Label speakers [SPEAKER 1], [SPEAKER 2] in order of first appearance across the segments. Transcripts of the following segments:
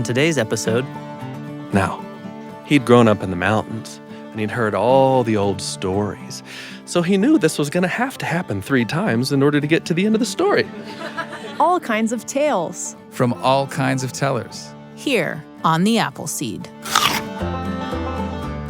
[SPEAKER 1] On today's episode,
[SPEAKER 2] Now, he'd grown up in the mountains, and he'd heard all the old stories. So he knew this was going to happen 3 times in order to get to the end of the story.
[SPEAKER 3] All kinds of tales.
[SPEAKER 4] From all kinds of tellers.
[SPEAKER 5] Here on the Appleseed.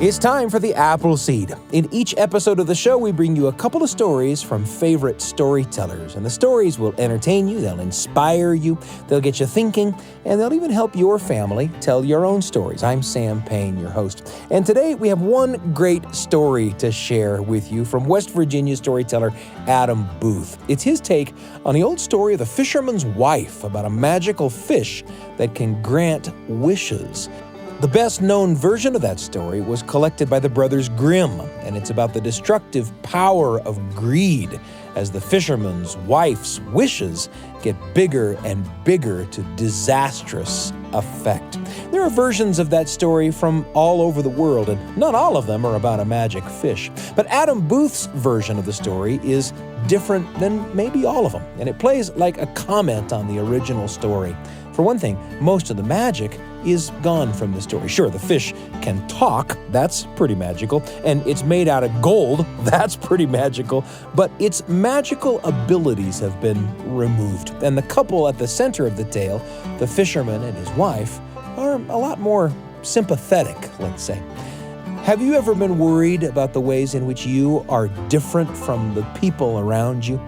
[SPEAKER 6] It's time for the Appleseed. In each episode of the show, we bring you a couple of stories from favorite storytellers. And the stories will entertain you, they'll inspire you, they'll get you thinking, and they'll even help your family tell your own stories. I'm Sam Payne, your host. And today we have one great story to share with you from West Virginia storyteller Adam Booth. It's his take on the old story of the fisherman's wife about a magical fish that can grant wishes. The best-known version of that story was collected by the Brothers Grimm, and it's about the destructive power of greed as the fisherman's wife's wishes get bigger and bigger to disastrous effect. There are versions of that story from all over the world, and not all of them are about a magic fish. But Adam Booth's version of the story is different than maybe all of them, and it plays like a comment on the original story. For one thing, most of the magic is gone from the story. Sure, the fish can talk, that's pretty magical, and it's made out of gold, that's pretty magical, but its magical abilities have been removed. And the couple at the center of the tale, the fisherman and his wife, are a lot more sympathetic, let's say. Have you ever been worried about the ways in which you are different from the people around you?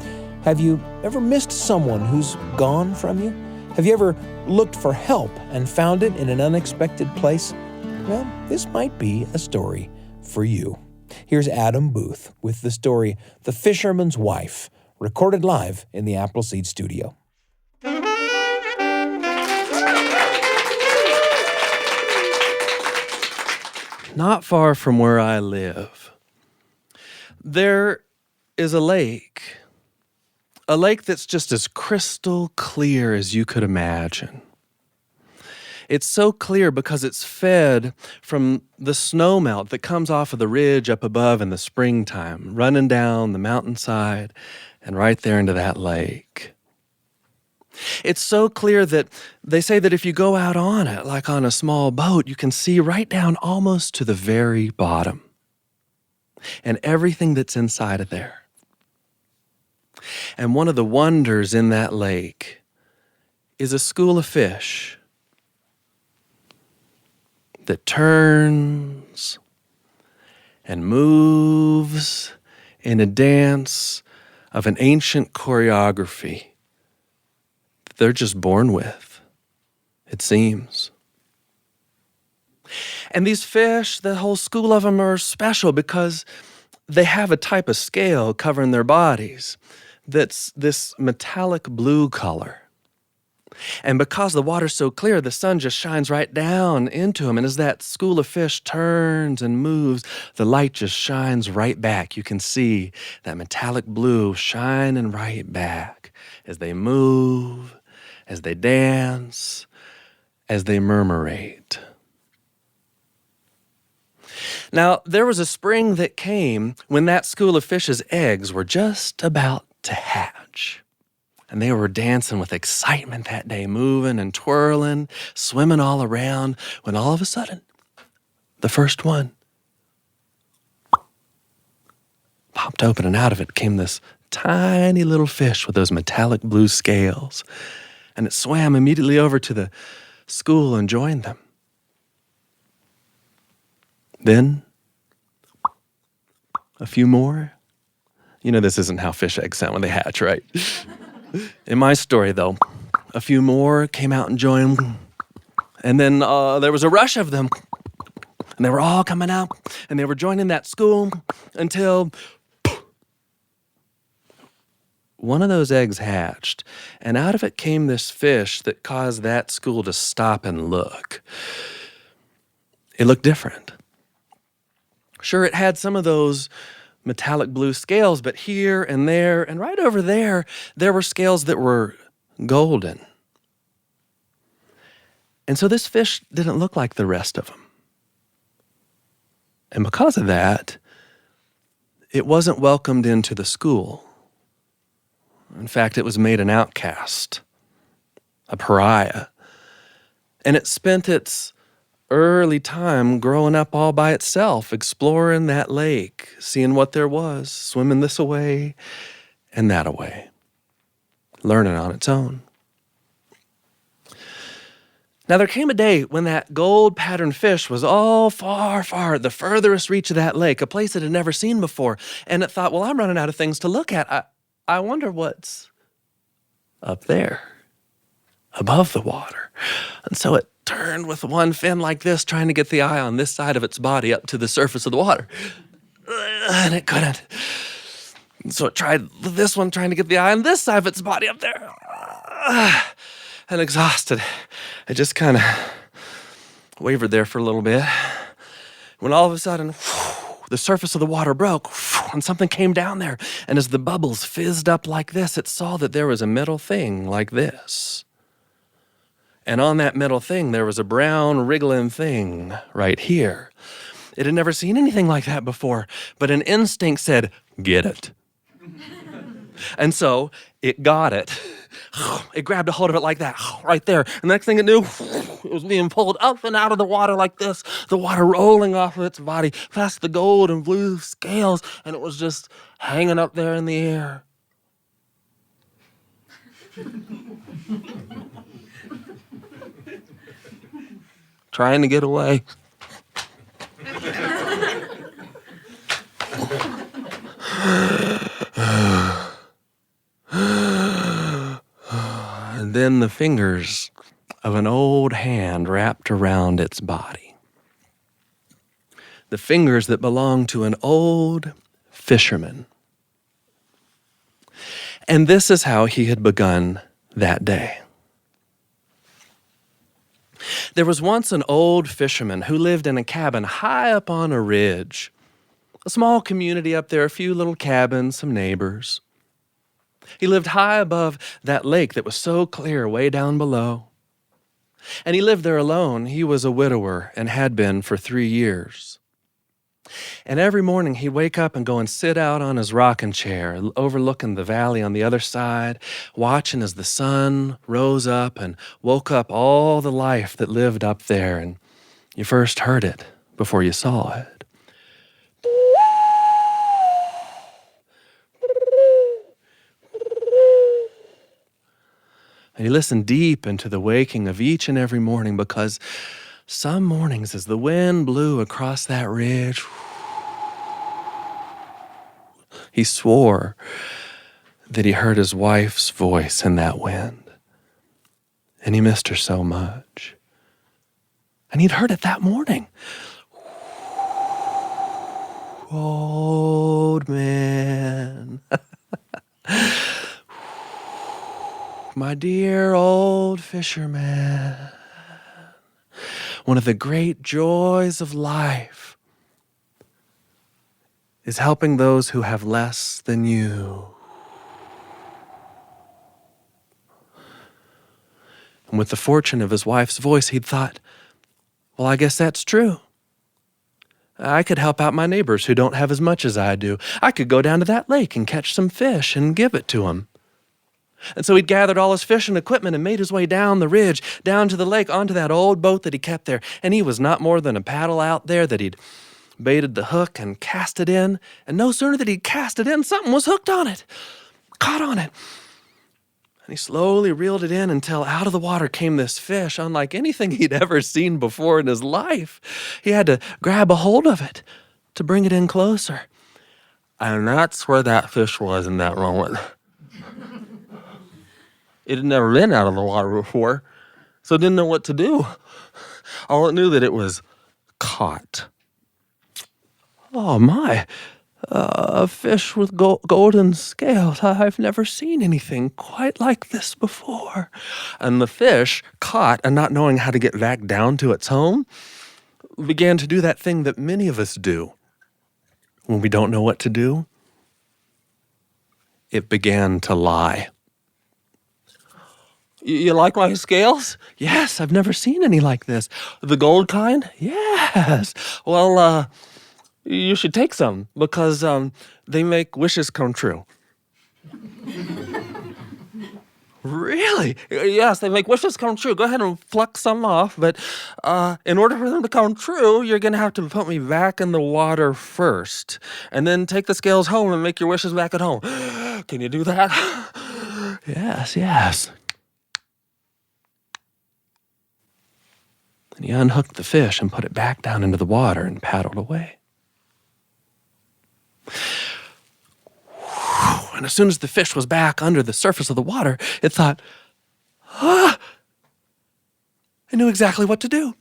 [SPEAKER 6] Have you ever missed someone who's gone from you? Have you ever looked for help and found it in an unexpected place? Well, this might be a story for you. Here's Adam Booth with the story The Fisherman's Wife, recorded live in the Appleseed studio.
[SPEAKER 2] Not far from where I live, there is a lake that's just as crystal clear as you could imagine. It's so clear because it's fed from the snowmelt that comes off of the ridge up above in the springtime, running down the mountainside and right there into that lake. It's so clear that they say that if you go out on it, like on a small boat, you can see right down almost to the very bottom and everything that's inside of there. And one of the wonders in that lake is a school of fish that turns and moves in a dance of an ancient choreography that they're just born with, it seems. And these fish, the whole school of them, are special because they have a type of scale covering their bodies that's this metallic blue color. And because the water's so clear, the sun just shines right down into them. And as that school of fish turns and moves, the light just shines right back. You can see that metallic blue shining right back as they move, as they dance, as they murmurate. Now, there was a spring that came when that school of fish's eggs were just about to hatch. And they were dancing with excitement that day, moving and twirling, swimming all around, when all of a sudden, the first one popped open, and out of it came this tiny little fish with those metallic blue scales. And it swam immediately over to the school and joined them. Then, a few more. You know, this isn't how fish eggs sound when they hatch, right? In my story, though, a few more came out and joined. And then there was a rush of them. And they were all coming out, and they were joining that school until one of those eggs hatched. And out of it came this fish that caused that school to stop and look. It looked different. Sure, it had some of those metallic blue scales, but here and there and right over there, there were scales that were golden. And so this fish didn't look like the rest of them. And because of that, it wasn't welcomed into the school. In fact, it was made an outcast, a pariah. And it spent its early time growing up all by itself, exploring that lake, seeing what there was, swimming this away and that away, learning on its own. Now, there came a day when that gold-patterned fish was all far, far at the furthest reach of that lake, a place it had never seen before. And it thought, well, I'm running out of things to look at. I wonder what's up there, above the water. And so it turned with one fin like this, trying to get the eye on this side of its body up to the surface of the water. And it couldn't. So it tried this one, trying to get the eye on this side of its body up there. And exhausted, it just kind of wavered there for a little bit. When all of a sudden, the surface of the water broke, and something came down there. And as the bubbles fizzed up like this, it saw that there was a metal thing like this. And on that metal thing, there was a brown, wriggling thing right here. It had never seen anything like that before, but an instinct said, get it. And so it got it. It grabbed a hold of it like that, right there. And the next thing it knew, it was being pulled up and out of the water like this, the water rolling off of its body, past the gold and blue scales, and it was just hanging up there in the air. Trying to get away. And then the fingers of an old hand wrapped around its body. The fingers that belonged to an old fisherman. And this is how he had begun that day. There was once an old fisherman who lived in a cabin high up on a ridge. A small community up there, a few little cabins, some neighbors. He lived high above that lake that was so clear way down below. And he lived there alone. He was a widower and had been for 3 years. And every morning he'd wake up and go and sit out on his rocking chair, overlooking the valley on the other side, watching as the sun rose up and woke up all the life that lived up there. And you first heard it before you saw it. And he listened deep into the waking of each and every morning, because some mornings as the wind blew across that ridge, he swore that he heard his wife's voice in that wind. And he missed her so much. And he'd heard it that morning. Old man. My dear old fisherman, one of the great joys of life is helping those who have less than you. And with the fortune of his wife's voice, he'd thought, well, I guess that's true. I could help out my neighbors who don't have as much as I do. I could go down to that lake and catch some fish and give it to them. And so he'd gathered all his fishing equipment and made his way down the ridge, down to the lake, onto that old boat that he kept there. And he was not more than a paddle out there that he'd baited the hook and cast it in. And no sooner did he cast it in, something was hooked on it, caught on it. And he slowly reeled it in until out of the water came this fish, unlike anything he'd ever seen before in his life. He had to grab a hold of it to bring it in closer. And that's where that fish was in that moment. It had never been out of the water before, so it didn't know what to do. All it knew that it was caught. Oh my, a fish with golden scales. I've never seen anything quite like this before. And the fish, caught and not knowing how to get back down to its home, began to do that thing that many of us do when we don't know what to do. It began to lie. You like my scales? Yes, I've never seen any like this. The gold kind? Yes. Well, you should take some, because they make wishes come true. Really? Yes, they make wishes come true. Go ahead and pluck some off, but in order for them to come true, you're going to have to put me back in the water first, and then take the scales home and make your wishes back at home. Can you do that? Yes, yes. And he unhooked the fish and put it back down into the water and paddled away. And as soon as the fish was back under the surface of the water, it thought, I knew exactly what to do.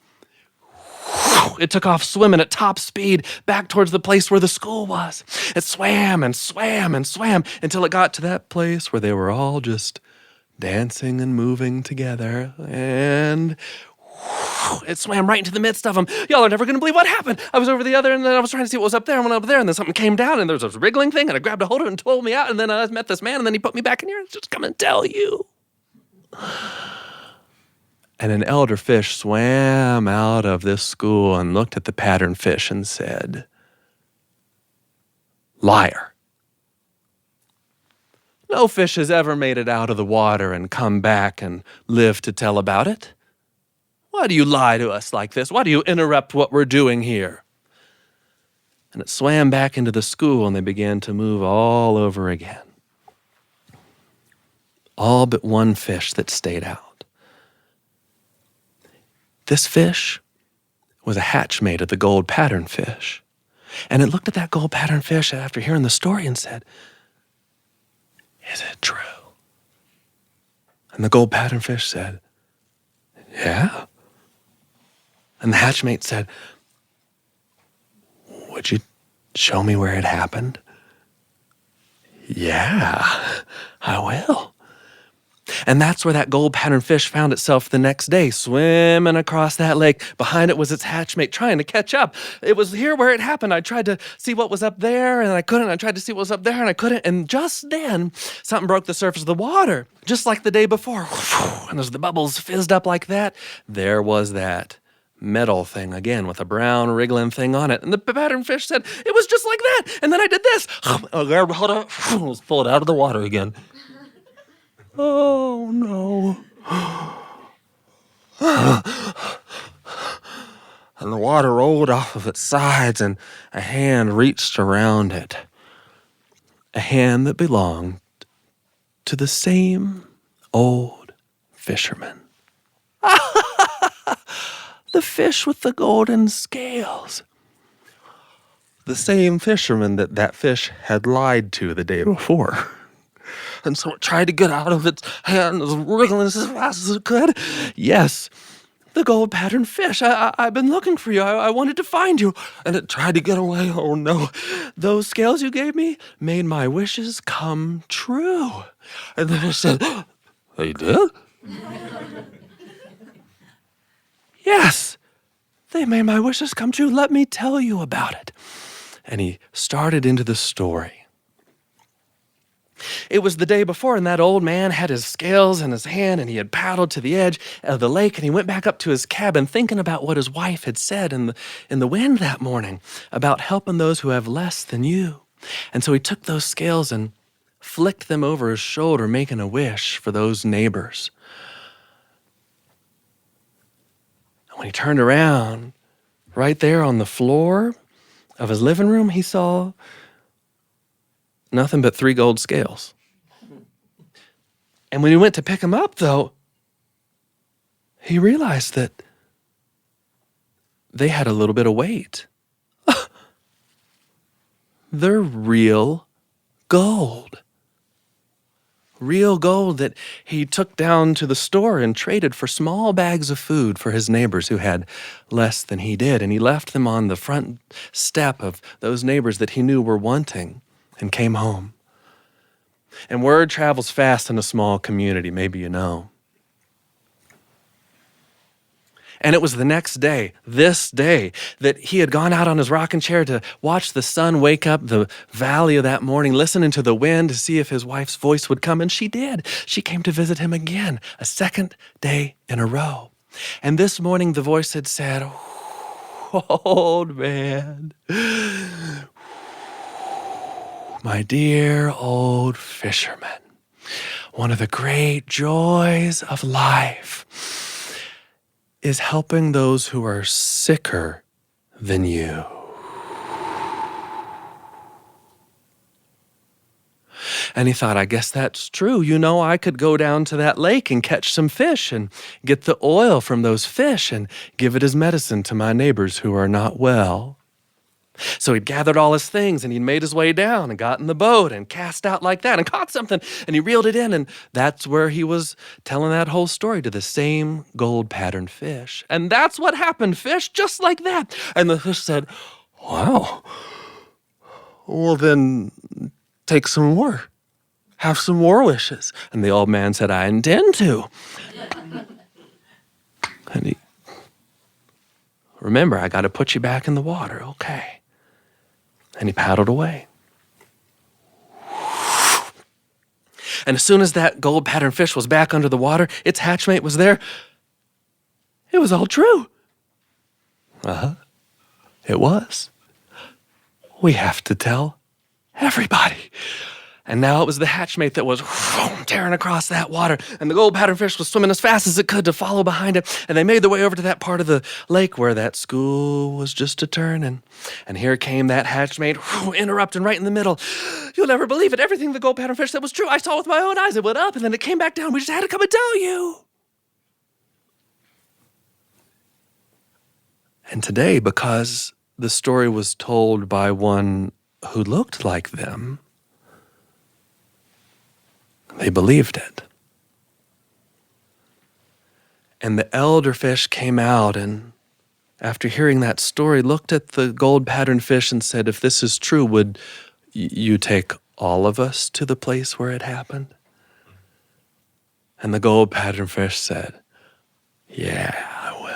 [SPEAKER 2] It took off swimming at top speed back towards the place where the school was. It swam and swam and swam until it got to that place where they were all just dancing and moving together. And it swam right into the midst of them. Y'all are never going to believe what happened. I was over the other end, and I was trying to see what was up there, and went up there, and then something came down, and there was a wriggling thing, and I grabbed a hold of it and pulled me out, and then I met this man, and then he put me back in here, and just come and tell you. And an elder fish swam out of this school and looked at the pattern fish and said, "Liar. No fish has ever made it out of the water and come back and lived to tell about it. Why do you lie to us like this? Why do you interrupt what we're doing here?" And it swam back into the school, and they began to move all over again. All but one fish that stayed out. This fish was a hatchmate of the gold pattern fish. And it looked at that gold pattern fish after hearing the story and said, "Is it true?" And the gold pattern fish said, "Yeah." And the hatchmate said, "Would you show me where it happened?" "Yeah, I will." And that's where that gold pattern fish found itself the next day, swimming across that lake. Behind it was its hatchmate trying to catch up. It was here where it happened. I tried to see what was up there, and I couldn't. I tried to see what was up there, and I couldn't. And just then, something broke the surface of the water, just like the day before. And as the bubbles fizzed up like that, there was that metal thing again with a brown wriggling thing on it. And the pattern fish said, "It was just like that. And then I did this." I grabbed hold of it, was pulled out of the water again. Oh, no. And the water rolled off of its sides, and a hand reached around it. A hand that belonged to the same old fisherman. The fish with the golden scales. The same fisherman that fish had lied to the day before. And so it tried to get out of its hand, it was wriggling as fast as it could. Yes, the gold pattern fish. I've been looking for you. I wanted to find you. And it tried to get away. Oh, no. Those scales you gave me made my wishes come true. And then it said, "They did?" "Yes, they made my wishes come true. Let me tell you about it." And he started into the story. It was the day before, and that old man had his scales in his hand, and he had paddled to the edge of the lake, and he went back up to his cabin thinking about what his wife had said in the wind that morning about helping those who have less than you. And so he took those scales and flicked them over his shoulder, making a wish for those neighbors. And when he turned around, right there on the floor of his living room, he saw nothing but 3 gold scales. And when he went to pick them up, though, he realized that they had a little bit of weight. They're real gold. Real gold that he took down to the store and traded for small bags of food for his neighbors who had less than he did. And he left them on the front step of those neighbors that he knew were wanting, and came home. And word travels fast in a small community, maybe you know. And it was the next day, this day, that he had gone out on his rocking chair to watch the sun wake up the valley of that morning, listening to the wind to see if his wife's voice would come. And she did. She came to visit him again, a second day in a row. And this morning the voice had said, "Old man, my dear old fisherman, One of the great joys of life is helping those who are sicker than you. And he thought, I guess that's true. You know, I could go down to that lake and catch some fish and get the oil from those fish and give it as medicine to my neighbors who are not well. So he'd gathered all his things and he'd made his way down and got in the boat and cast out like that and caught something and he reeled it in, and that's where he was telling that whole story to the same gold-patterned fish. And that's what happened, fish, just like that. And the fish said, wow, well then take some more. Have some more wishes. And the old man said, I intend to. And he, remember, I got to put you back in the water, okay. And he paddled away. And as soon as that gold-patterned fish was back under the water, its hatchmate was there. It was all true. It was. We have to tell everybody. And now it was the hatchmate that was tearing across that water, and the gold-patterned fish was swimming as fast as it could to follow behind it, and they made their way over to that part of the lake where that school was just a turning. And here came that hatchmate, interrupting right in the middle. You'll never believe it. Everything the gold-patterned fish said was true. I saw with my own eyes. It went up, and then it came back down. We just had to come and tell you. And today, because the story was told by one who looked like them, they believed it. And the elder fish came out and, after hearing that story, looked at the gold-patterned fish and said, if this is true, would you take all of us to the place where it happened? And the gold-patterned fish said, yeah, I will.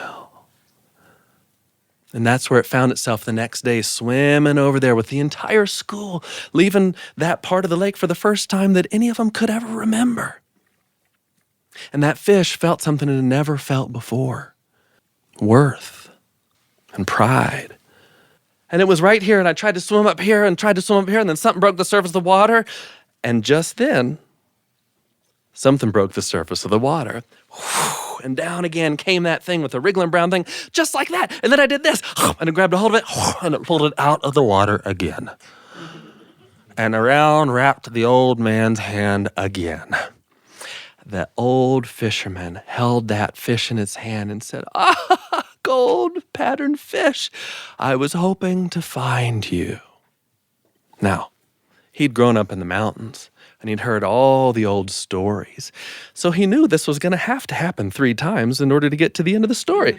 [SPEAKER 2] And that's where it found itself the next day, swimming over there with the entire school, leaving that part of the lake for the first time that any of them could ever remember. And that fish felt something it had never felt before. Worth and pride. And it was right here, and I tried to swim up here and tried to swim up here, and then something broke the surface of the water. And just then, something broke the surface of the water. And down again came that thing with the wriggling brown thing, just like that. And then I did this, and I grabbed a hold of it, and it pulled it out of the water again. And around wrapped the old man's hand again. The old fisherman held that fish in his hand and said, gold-patterned fish, I was hoping to find you. Now, he'd grown up in the mountains, and he'd heard all the old stories. So he knew this was going to happen 3 times in order to get to the end of the story.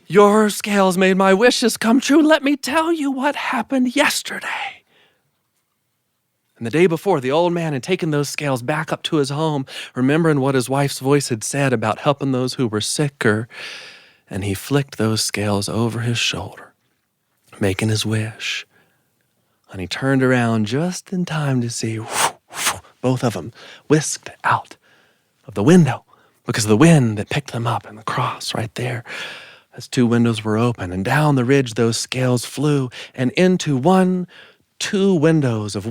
[SPEAKER 2] Your scales made my wishes come true. Let me tell you what happened yesterday. And the day before, the old man had taken those scales back up to his home, remembering what his wife's voice had said about helping those who were sicker. And he flicked those scales over his shoulder, making his wish. And he turned around just in time to see both of them whisked out of the window because of the wind that picked them up and the cross right there as 2 windows were open. And down the ridge those scales flew and into 2 windows of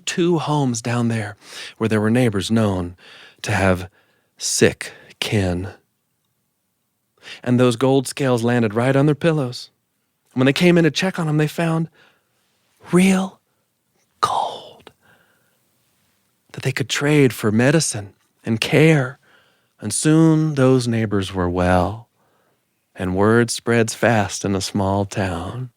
[SPEAKER 2] 2 homes down there where there were neighbors known to have sick kin. And those gold scales landed right on their pillows. And when they came in to check on them, they found real gold that they could trade for medicine and care. And soon those neighbors were well, and word spreads fast in a small town.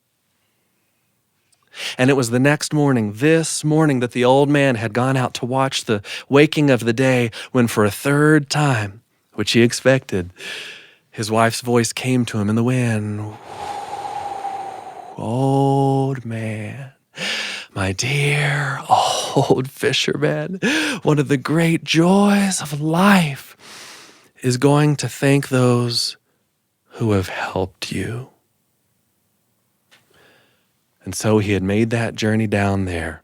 [SPEAKER 2] And it was the next morning, this morning, that the old man had gone out to watch the waking of the day when for a 3rd time, which he expected, his wife's voice came to him in the wind. Old man, my dear old fisherman, one of the great joys of life is going to thank those who have helped you. And so he had made that journey down there,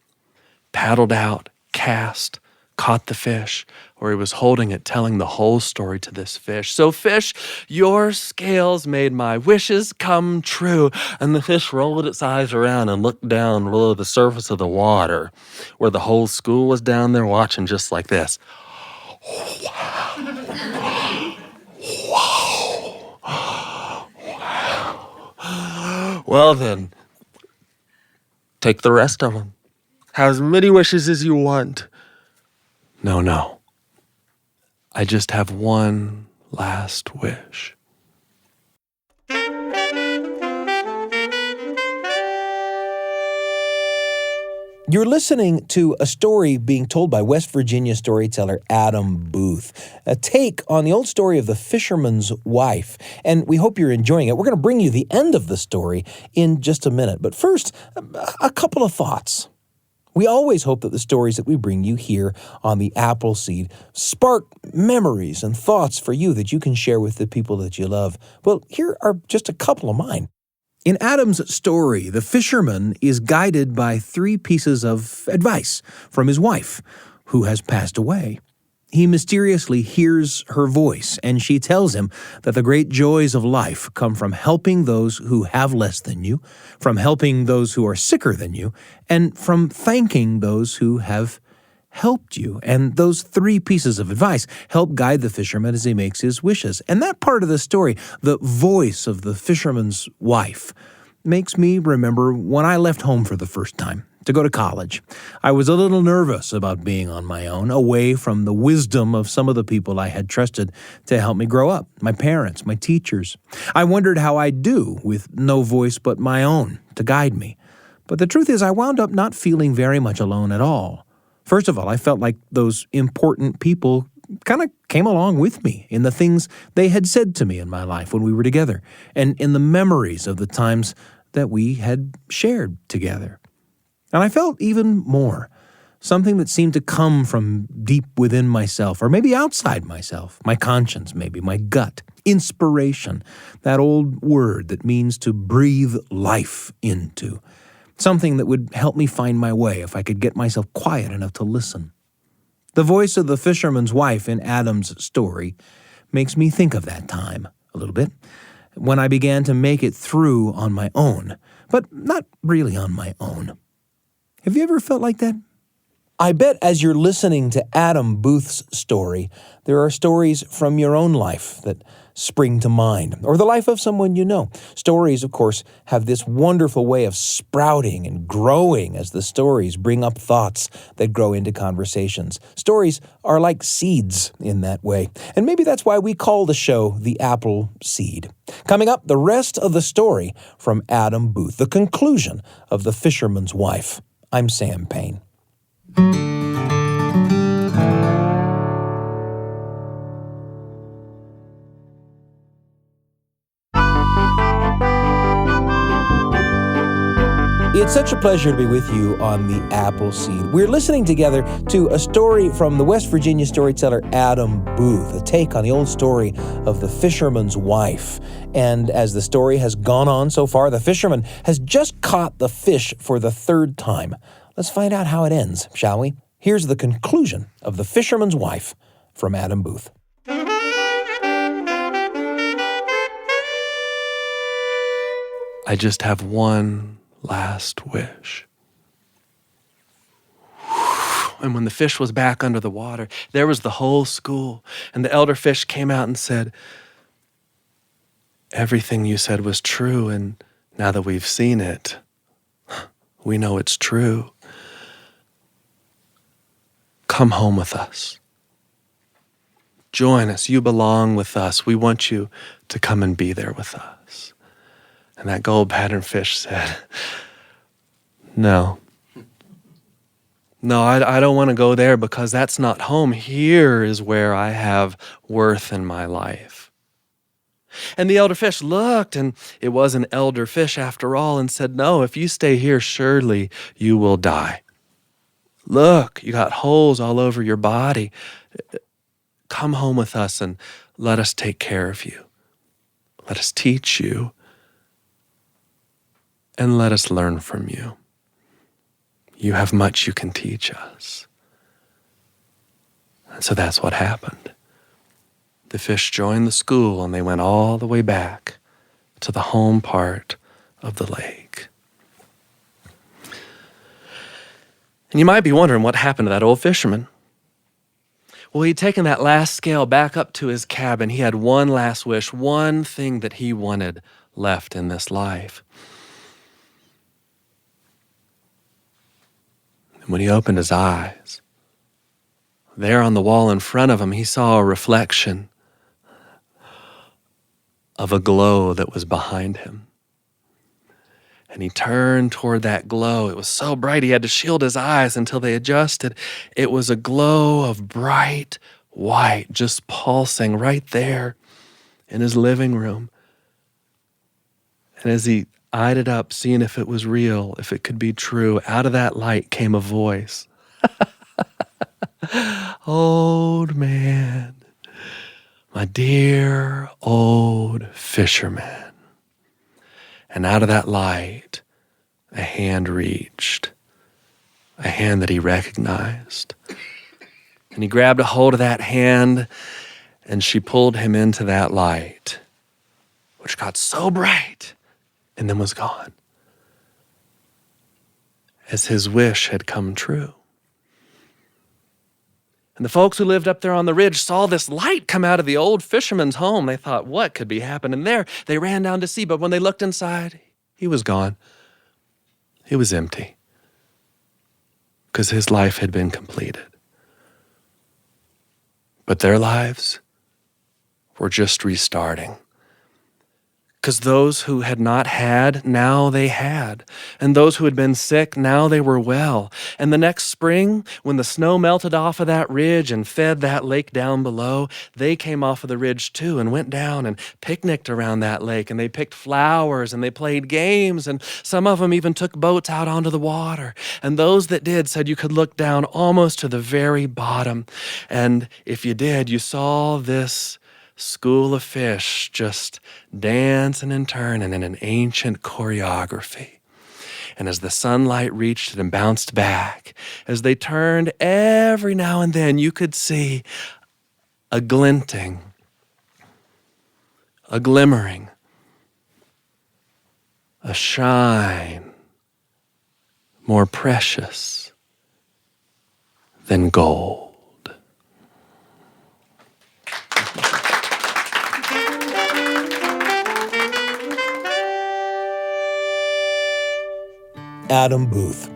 [SPEAKER 2] paddled out, cast, caught the fish, or he was holding it, telling the whole story to this fish. So, fish, your scales made my wishes come true. And the fish rolled its eyes around and looked down below the surface of the water, where the whole school was down there watching just like this. Well then, take the rest of them. Have as many wishes as you want. No. I just have one last wish.
[SPEAKER 6] You're listening to a story being told by West Virginia storyteller Adam Booth, a take on the old story of the fisherman's wife, and we hope you're enjoying it. We're going to bring you the end of the story in just a minute, but first, a couple of thoughts. We always hope that the stories that we bring you here on the Appleseed spark memories and thoughts for you that you can share with the people that you love. Well, here are just a couple of mine. In Adam's story, the fisherman is guided by 3 pieces of advice from his wife, who has passed away. He mysteriously hears her voice, and she tells him that the great joys of life come from helping those who have less than you, from helping those who are sicker than you, and from thanking those who have helped you. And those 3 pieces of advice help guide the fisherman as he makes his wishes. And that part of the story, the voice of the fisherman's wife, makes me remember when I left home for the first time to go to college. I was a little nervous about being on my own, away from the wisdom of some of the people I had trusted to help me grow up, my parents, my teachers. I wondered how I'd do with no voice but my own to guide me. But the truth is, I wound up not feeling very much alone at all. First of all, I felt like those important people kind of came along with me in the things they had said to me in my life when we were together, and in the memories of the times that we had shared together. And I felt even more, something that seemed to come from deep within myself, or maybe outside myself, my conscience maybe, my gut, inspiration, that old word that means to breathe life into. Something that would help me find my way if I could get myself quiet enough to listen. The voice of the fisherman's wife in Adam's story makes me think of that time a little bit, when I began to make it through on my own, but not really on my own. Have you ever felt like that? I bet as you're listening to Adam Booth's story, there are stories from your own life that spring to mind, or the life of someone you know. Stories, of course, have this wonderful way of sprouting and growing as the stories bring up thoughts that grow into conversations. Stories are like seeds in that way, and maybe that's why we call the show The Apple Seed. Coming up, the rest of the story from Adam Booth, the conclusion of The Fisherman's Wife. I'm Sam Payne. It's such a pleasure to be with you on the Appleseed. We're listening together to a story from the West Virginia storyteller Adam Booth, a take on the old story of the fisherman's wife. And as the story has gone on so far, the fisherman has just caught the fish for the 3rd time. Let's find out how it ends, shall we? Here's the conclusion of The Fisherman's Wife from Adam Booth.
[SPEAKER 2] I just have one last wish. And when the fish was back under the water, there was the whole school. And the elder fish came out and said, "Everything you said was true, and now that we've seen it, we know it's true. Come home with us. Join us. You belong with us. We want you to come and be there with us." And that gold pattern fish said, No, I don't want to go there, because that's not home. Here is where I have worth in my life. And the elder fish looked, and it was an elder fish after all, and said, "No, if you stay here, surely you will die. Look, you got holes all over your body. Come home with us and let us take care of you. Let us teach you, and let us learn from you. You have much you can teach us." And so that's what happened. The fish joined the school and they went all the way back to the home part of the lake. And you might be wondering what happened to that old fisherman. Well, he'd taken that last scale back up to his cabin. He had one last wish, one thing that he wanted left in this life. And when he opened his eyes, there on the wall in front of him, he saw a reflection of a glow that was behind him. And he turned toward that glow. It was so bright he had to shield his eyes until they adjusted. It was a glow of bright white, just pulsing right there in his living room. And as he eyed it up, seeing if it was real, if it could be true, out of that light came a voice. Old man, my dear old fisherman. And out of that light, a hand reached, a hand that he recognized. And he grabbed a hold of that hand, and she pulled him into that light, which got so bright and then was gone, as his wish had come true. And the folks who lived up there on the ridge saw this light come out of the old fisherman's home. They thought, what could be happening there? They ran down to see, but when they looked inside, he was gone. It was empty, because his life had been completed. But their lives were just restarting. Because those who had not had, now they had. And those who had been sick, now they were well. And the next spring, when the snow melted off of that ridge and fed that lake down below, they came off of the ridge too and went down and picnicked around that lake. And they picked flowers and they played games. And some of them even took boats out onto the water. And those that did said you could look down almost to the very bottom. And if you did, you saw this school of fish just dancing and turning in an ancient choreography. And as the sunlight reached it and bounced back, as they turned every now and then, you could see a glinting, a glimmering, a shine more precious than gold.
[SPEAKER 6] Adam Booth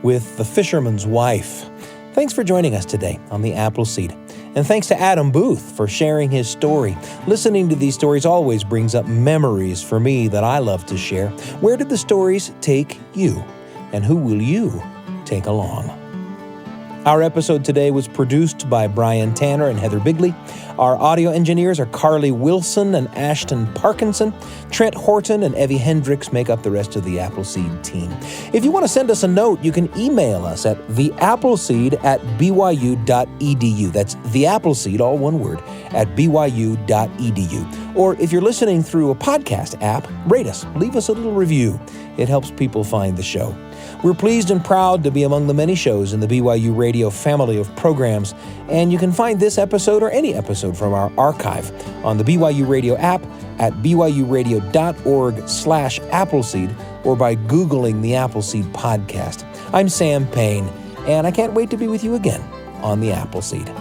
[SPEAKER 6] with The Fisherman's Wife. Thanks for joining us today on The Appleseed. And thanks to Adam Booth for sharing his story. Listening to these stories always brings up memories for me that I love to share. Where did the stories take you? And who will you take along? Our episode today was produced by Brian Tanner and Heather Bigley. Our audio engineers are Carly Wilson and Ashton Parkinson. Trent Horton and Evie Hendricks make up the rest of the Appleseed team. If you want to send us a note, you can email us at theappleseed@byu.edu. That's theappleseed, all one word, at byu.edu. Or if you're listening through a podcast app, rate us, leave us a little review. It helps people find the show. We're pleased and proud to be among the many shows in the BYU Radio family of programs, and you can find this episode or any episode from our archive on the BYU Radio app at byuradio.org/Appleseed or by Googling the Appleseed Podcast. I'm Sam Payne, and I can't wait to be with you again on the Appleseed.